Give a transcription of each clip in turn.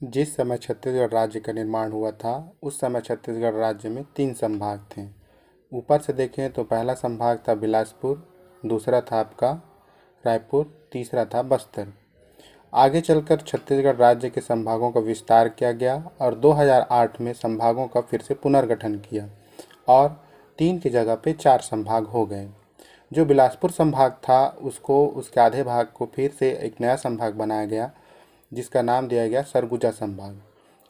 जिस समय छत्तीसगढ़ राज्य का निर्माण हुआ था उस समय छत्तीसगढ़ राज्य में 3 संभाग थे। ऊपर से देखें तो पहला संभाग था बिलासपुर, दूसरा था आपका रायपुर, तीसरा था बस्तर। आगे चलकर छत्तीसगढ़ राज्य के संभागों का विस्तार किया गया और 2008 में संभागों का फिर से पुनर्गठन किया और 3 की जगह पे 4 संभाग हो गए। जो बिलासपुर संभाग था उसको उसके आधे भाग को फिर से एक नया संभाग बनाया गया जिसका नाम दिया गया सरगुजा संभाग।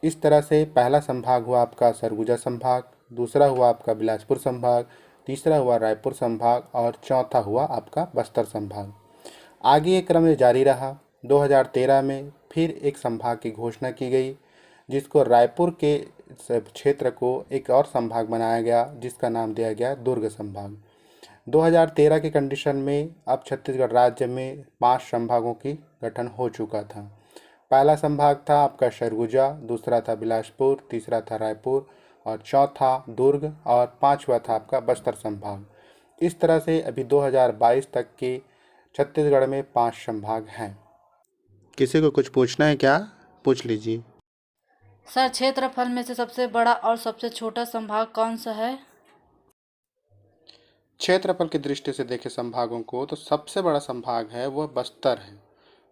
इस तरह से पहला संभाग हुआ आपका सरगुजा संभाग, दूसरा हुआ आपका बिलासपुर संभाग, तीसरा हुआ रायपुर संभाग और चौथा हुआ आपका बस्तर संभाग। आगे ये क्रम जारी रहा। 2013 में फिर एक संभाग की घोषणा की गई जिसको रायपुर के क्षेत्र को एक और संभाग बनाया गया जिसका नाम दिया गया दुर्ग संभाग। 2013 के कंडीशन में अब छत्तीसगढ़ राज्य में 5 संभागों की गठन हो चुका था। पहला संभाग था आपका सरगुजा, दूसरा था बिलासपुर, तीसरा था रायपुर और चौथा दुर्ग और पांचवा था आपका बस्तर संभाग। इस तरह से अभी 2022 तक के छत्तीसगढ़ में 5 संभाग हैं। किसी को कुछ पूछना है क्या? पूछ लीजिए। सर, क्षेत्रफल में से सबसे बड़ा और सबसे छोटा संभाग कौन सा है? क्षेत्रफल की दृष्टि से देखें संभागों को तो सबसे बड़ा संभाग है वह बस्तर है।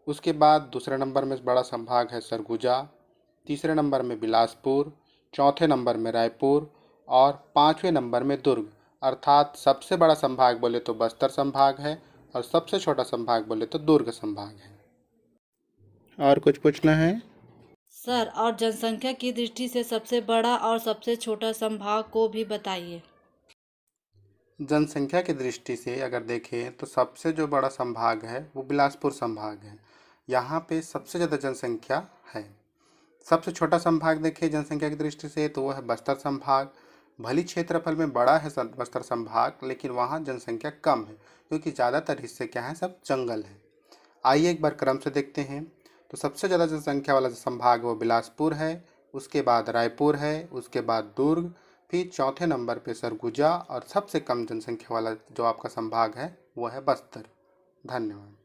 उसके बाद दूसरे नंबर में बड़ा संभाग है सरगुजा, तीसरे नंबर में बिलासपुर, चौथे नंबर में रायपुर और 5वें नंबर में दुर्ग। अर्थात सबसे बड़ा संभाग बोले तो बस्तर संभाग है और सबसे छोटा संभाग बोले तो दुर्ग संभाग है। और कुछ पूछना है? सर, और जनसंख्या की दृष्टि से सबसे बड़ा और सबसे छोटा संभाग को भी बताइए। जनसंख्या की दृष्टि से अगर देखें तो सबसे जो बड़ा संभाग है वो बिलासपुर संभाग है। यहाँ पे सबसे ज़्यादा जनसंख्या है। सबसे छोटा संभाग देखें जनसंख्या की दृष्टि से तो वह है बस्तर संभाग। भली क्षेत्रफल में बड़ा है बस्तर संभाग, लेकिन वहाँ जनसंख्या कम है क्योंकि ज़्यादातर हिस्से क्या हैं, सब जंगल है। आइए एक बार क्रम से देखते हैं। तो सबसे ज़्यादा जनसंख्या वाला जो संभाग वो बिलासपुर है, उसके बाद रायपुर है, उसके बाद दुर्ग, फिर चौथे नंबर पे सरगुजा और सबसे कम जनसंख्या वाला जो आपका संभाग है वो है बस्तर। धन्यवाद।